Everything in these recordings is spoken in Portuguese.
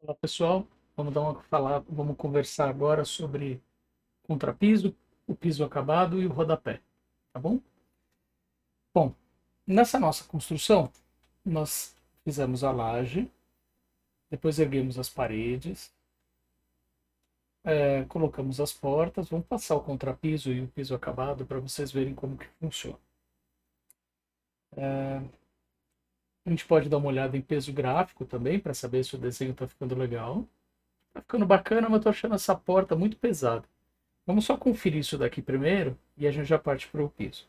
Olá pessoal, vamos conversar agora sobre contrapiso, o piso acabado e o rodapé, tá bom? Bom, nessa nossa construção, nós fizemos a laje, depois erguemos as paredes, colocamos as portas, vamos passar o contrapiso e o piso acabado para vocês verem como que funciona. A gente pode dar uma olhada em peso gráfico também para saber se o desenho está ficando legal. Está ficando bacana, mas estou achando essa porta muito pesada. Vamos só conferir isso daqui primeiro e a gente já parte para o piso.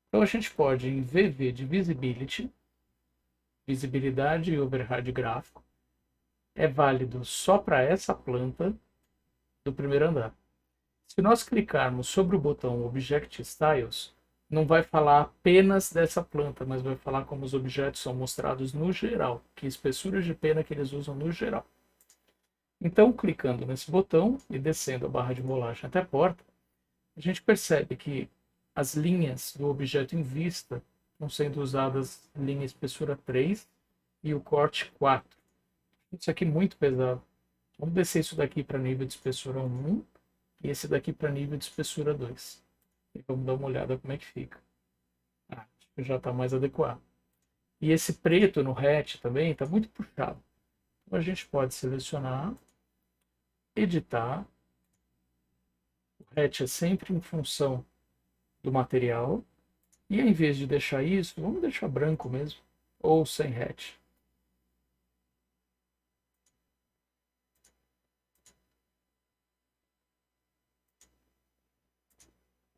Então a gente pode em VV de Visibility, visibilidade e override gráfico, é válido só para essa planta do primeiro andar. Se nós clicarmos sobre o botão Object Styles, não vai falar apenas dessa planta, mas vai falar como os objetos são mostrados no geral, que espessuras de pena que eles usam no geral. Então, clicando nesse botão e descendo a barra de rolagem até a porta, a gente percebe que as linhas do objeto em vista estão sendo usadas linha espessura 3 e o corte 4. Isso aqui é muito pesado. Vamos descer isso daqui para nível de espessura 1 e esse daqui para nível de espessura 2. E vamos dar uma olhada como é que fica. Acho que já está mais adequado. E esse preto no hatch também está muito puxado. Então a gente pode selecionar, editar. O hatch é sempre em função do material. E em vez de deixar isso, vamos deixar branco mesmo, ou sem hatch.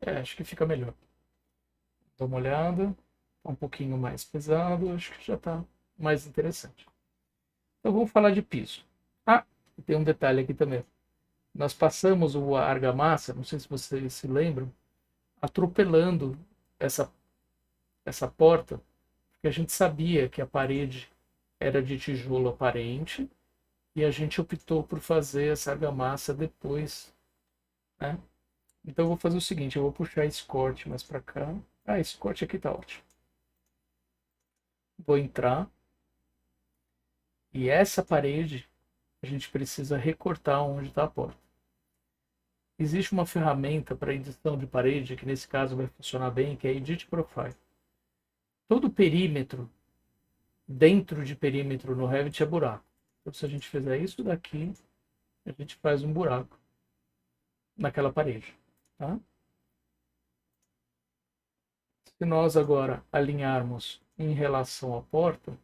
Acho que fica melhor. Dá uma olhada, tá um pouquinho mais pesado, acho que já está mais interessante. Então vamos falar de piso. Ah, tem um detalhe aqui também. Nós passamos o argamassa, não sei se vocês se lembram, atropelando essa, essa porta, porque a gente sabia que a parede era de tijolo aparente e a gente optou por fazer essa argamassa depois, né? Então eu vou fazer o seguinte, eu vou puxar esse corte mais para cá. Ah, esse corte aqui tá ótimo. Vou entrar e essa parede a gente precisa recortar onde está a porta. Existe uma ferramenta para edição de parede que nesse caso vai funcionar bem, que é Edit Profile. Todo perímetro dentro de perímetro no Revit é buraco. Então se a gente fizer isso daqui, a gente faz um buraco naquela parede, tá? Se nós agora alinharmos em relação à porta,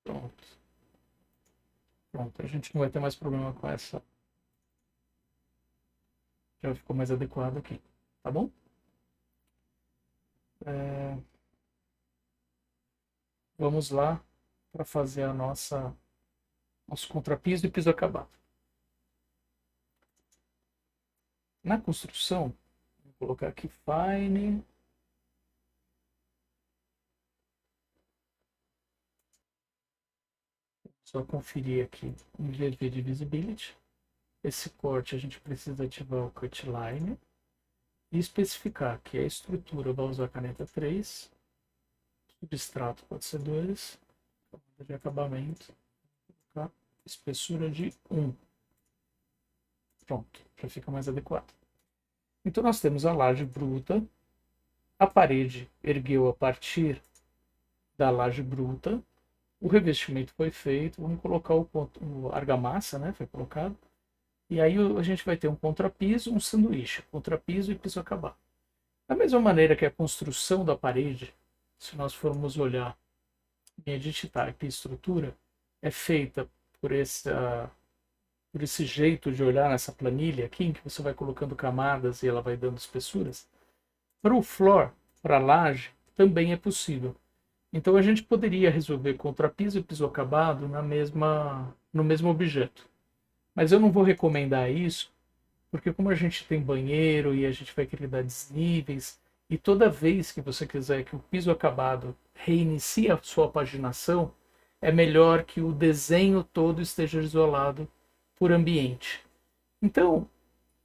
pronto. Pronto, a gente não vai ter mais problema com essa. Já ficou mais adequado aqui, tá bom? Vamos lá para fazer a nosso contrapiso e piso acabado. Na construção, vou colocar aqui Fine. Só conferir aqui em VV de Visibility. Esse corte a gente precisa ativar o Cut Line e especificar que a estrutura vai usar a caneta 3, substrato pode ser 2, camada de acabamento, espessura de 1. Pronto, já fica mais adequado. Então nós temos a laje bruta, a parede ergueu a partir da laje bruta, o revestimento foi feito, vamos colocar o argamassa, né, foi colocado, e aí a gente vai ter um contrapiso, um sanduíche, contrapiso e piso acabado. Da mesma maneira que a construção da parede, se nós formos olhar em Edit Type e estrutura, é feita por esse jeito de olhar nessa planilha aqui, em que você vai colocando camadas e ela vai dando espessuras, para o floor, para a laje, também é possível. Então a gente poderia resolver contrapiso e piso acabado no mesmo objeto. Mas eu não vou recomendar isso, porque como a gente tem banheiro e a gente vai querer dar desníveis, e toda vez que você quiser que o piso acabado reinicie a sua paginação, é melhor que o desenho todo esteja isolado por ambiente. Então,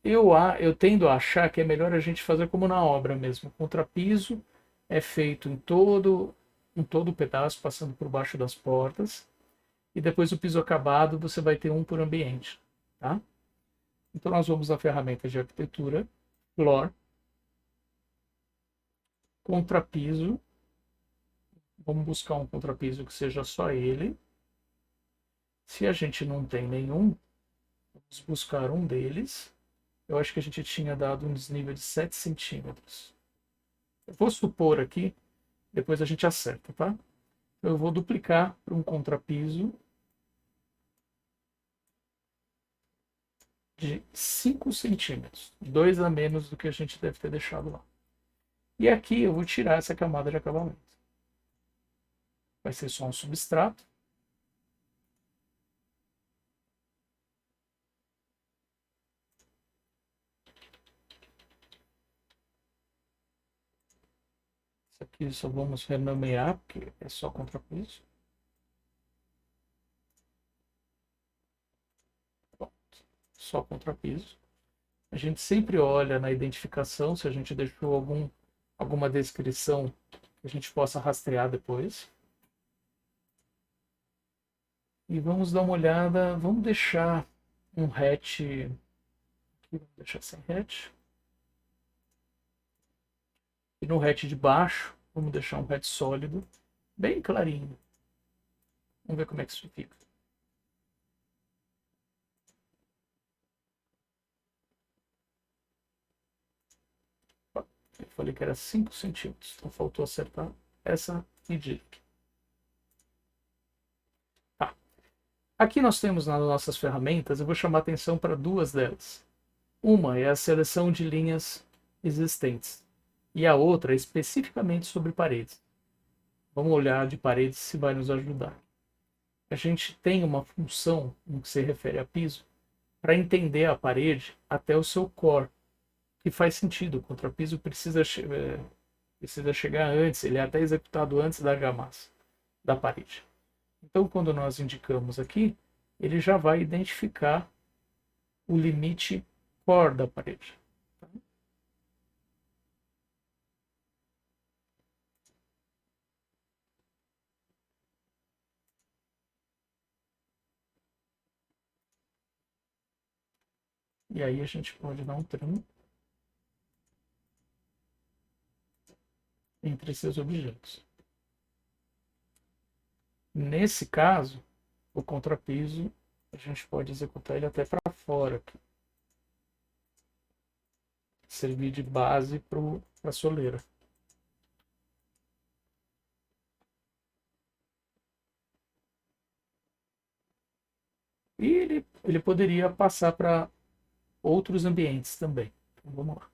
eu tendo a achar que é melhor a gente fazer como na obra mesmo. O contrapiso é feito em todo o pedaço, passando por baixo das portas, e depois o piso acabado você vai ter um por ambiente, tá? Então nós vamos à ferramenta de arquitetura, floor, contrapiso. Vamos buscar um contrapiso que seja só ele. Se a gente não tem nenhum, vamos buscar um deles. Eu acho que a gente tinha dado um desnível de 7 centímetros. Eu vou supor aqui, depois a gente acerta, tá? Eu vou duplicar para um contrapiso de 5 centímetros, 2 a menos do que a gente deve ter deixado lá. E aqui eu vou tirar essa camada de acabamento. Vai ser só um substrato. Isso aqui só vamos renomear, porque é só contrapiso. Pronto, só contrapiso. A gente sempre olha na identificação se a gente deixou alguma descrição que a gente possa rastrear depois. E vamos dar uma olhada, vamos deixar um hatch, aqui, vamos deixar sem hatch. E no hatch de baixo, vamos deixar um hatch sólido, bem clarinho. Vamos ver como é que isso fica. Eu falei que era 5 centímetros, então faltou acertar essa medida. Tá. Aqui nós temos nas nossas ferramentas, eu vou chamar atenção para duas delas. Uma é a seleção de linhas existentes e a outra é especificamente sobre paredes. Vamos olhar de paredes se vai nos ajudar. A gente tem uma função no que se refere a piso para entender a parede até o seu core, que faz sentido. O contrapiso precisa chegar antes, ele é até executado antes da argamassa da parede. Então, quando nós indicamos aqui, ele já vai identificar o limite core da parede. Tá? E aí a gente pode dar um trim entre esses objetos. Nesse caso, o contrapiso, a gente pode executar ele até para fora, aqui. Servir de base para a soleira. E ele poderia passar para outros ambientes também. Então, vamos lá.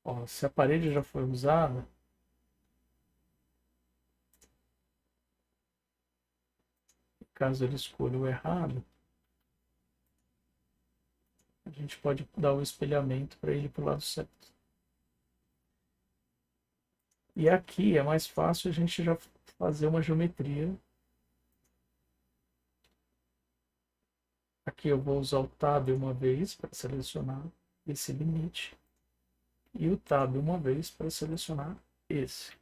Ó, se a parede já foi usada, caso ele escolha o errado, a gente pode dar o espelhamento para ele para o lado certo. E aqui é mais fácil a gente já fazer uma geometria. Aqui eu vou usar o Tab uma vez para selecionar esse limite. E o Tab uma vez para selecionar esse.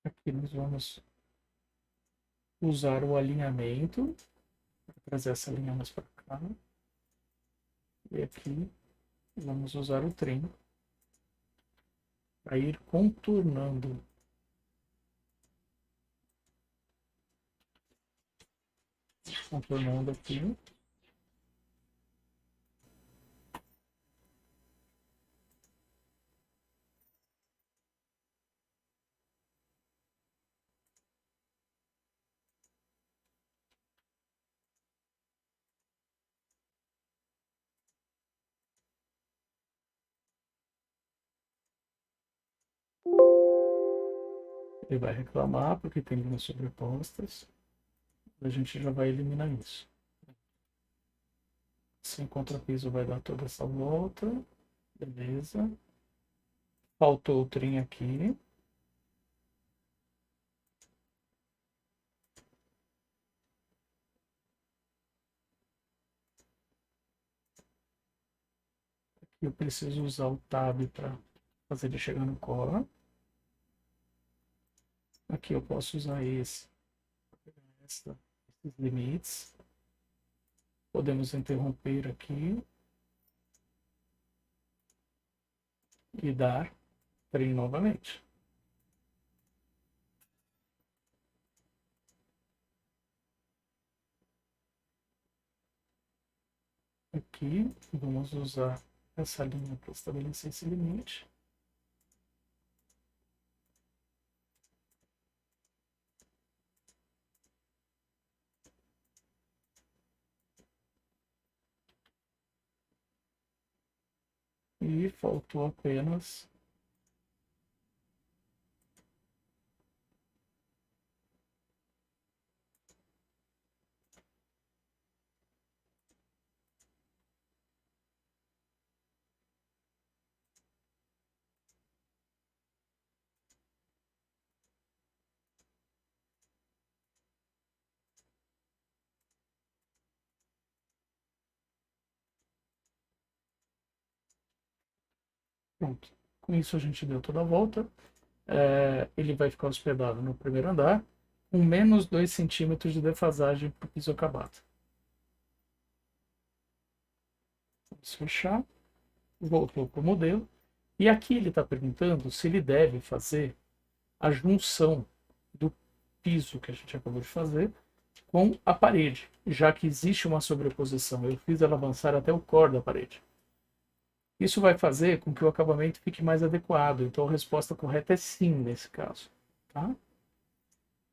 Aqui nós vamos usar o alinhamento para trazer essa linha mais para cá. E aqui vamos usar o trem para ir contornando. Contornando aqui. Ele vai reclamar porque tem linhas sobrepostas. A gente já vai eliminar isso. Sem contrapiso vai dar toda essa volta. Beleza. Faltou o trem aqui. Aqui eu preciso usar o tab para fazer ele chegar no core. Aqui eu posso usar esses limites. Podemos interromper aqui e dar trem novamente. Aqui vamos usar essa linha para estabelecer esse limite. E faltou apenas pronto. Com isso a gente deu toda a volta. Ele vai ficar hospedado no primeiro andar, com menos 2 centímetros de defasagem para o piso acabado. Vamos fechar. Voltou para o modelo. E aqui ele está perguntando se ele deve fazer a junção do piso que a gente acabou de fazer com a parede, já que existe uma sobreposição. Eu fiz ela avançar até o core da parede. Isso vai fazer com que o acabamento fique mais adequado. Então a resposta correta é sim nesse caso. Tá?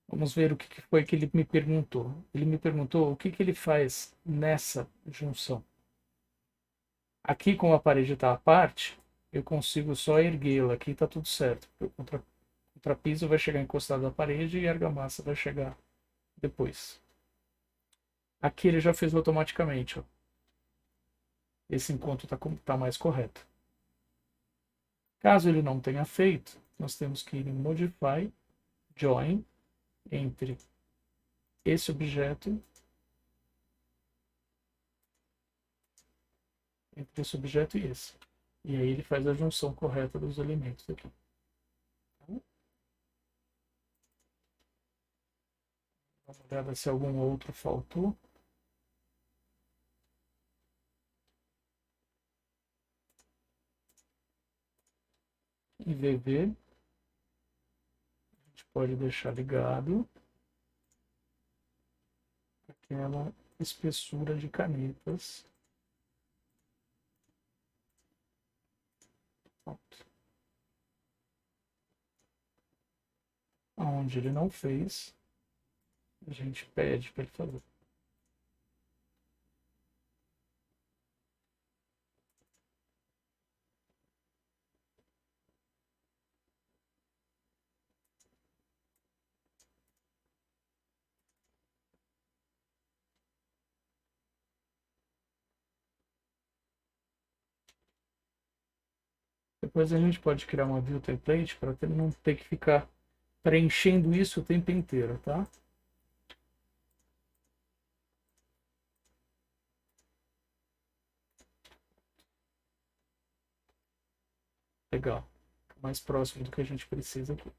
Vamos ver o que foi que ele me perguntou. Ele me perguntou o que ele faz nessa junção. Aqui, como a parede está à parte, eu consigo só erguê-la. Aqui está tudo certo. O contrapiso vai chegar encostado na parede e a argamassa vai chegar depois. Aqui ele já fez automaticamente. Ó. Esse encontro está mais correto. Caso ele não tenha feito, nós temos que ir em Modify, Join, entre esse objeto e esse. E aí ele faz a junção correta dos elementos aqui. Dá uma olhada se algum outro faltou. IVV. A gente pode deixar ligado aquela espessura de canetas. Pronto. Onde ele não fez, a gente pede para ele fazer. Depois a gente pode criar uma view template para não ter que ficar preenchendo isso o tempo inteiro, tá? Legal. Mais próximo do que a gente precisa aqui.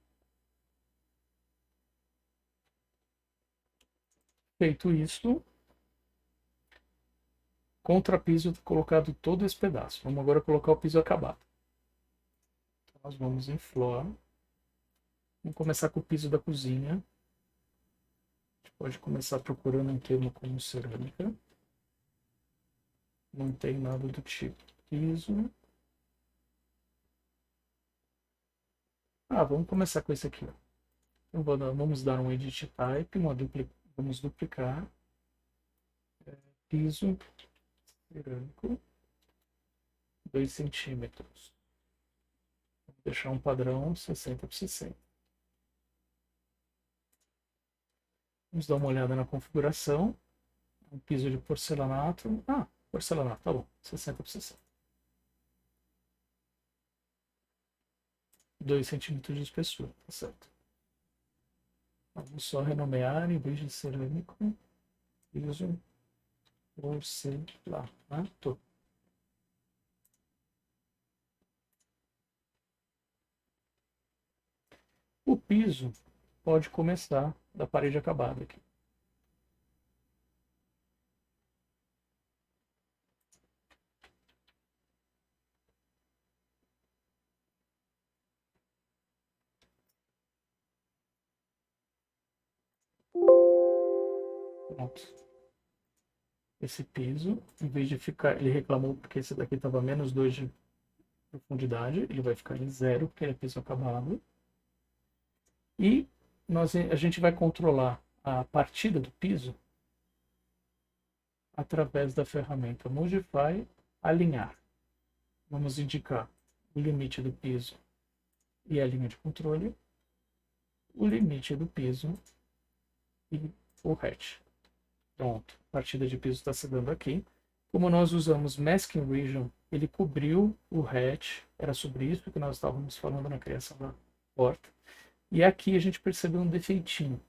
Feito isso, contrapiso colocado todo esse pedaço. Vamos agora colocar o piso acabado. Então, nós vamos em Floor. Vamos começar com o piso da cozinha. A gente pode começar procurando um termo como cerâmica. Não tem nada do tipo. Piso. Vamos começar com esse aqui. Ó. Vamos dar um Edit Type. Vamos duplicar. Piso cerâmico. 2 centímetros. Vou deixar um padrão 60 por 60. Vamos dar uma olhada na configuração. Um piso de porcelanato. Ah, porcelanato, tá bom. 60 por 60. 2 centímetros de espessura, tá certo. Vamos só renomear em vez de cerâmico. Piso porcelanato. O piso pode começar da parede acabada aqui. Pronto. Esse piso, em vez de ficar, ele reclamou porque esse daqui estava menos 2 de profundidade, ele vai ficar em 0, porque ele é piso acabado. E a gente vai controlar a partida do piso através da ferramenta Modify Alinhar. Vamos indicar o limite do piso e a linha de controle, o limite do piso e o hatch. Pronto, a partida de piso está se dando aqui. Como nós usamos Masking Region, ele cobriu o hatch, era sobre isso que nós estávamos falando na criação da porta. E aqui a gente percebeu um defeitinho.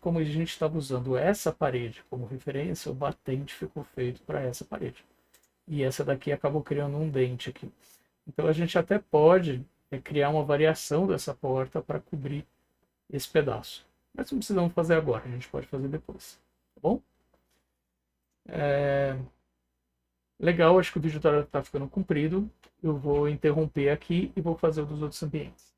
Como a gente estava usando essa parede como referência, o batente ficou feito para essa parede. E essa daqui acabou criando um dente aqui. Então a gente até pode criar uma variação dessa porta para cobrir esse pedaço. Mas não precisamos fazer agora, a gente pode fazer depois. Tá bom? Legal, acho que o vídeo está ficando comprido. Eu vou interromper aqui e vou fazer o dos outros ambientes.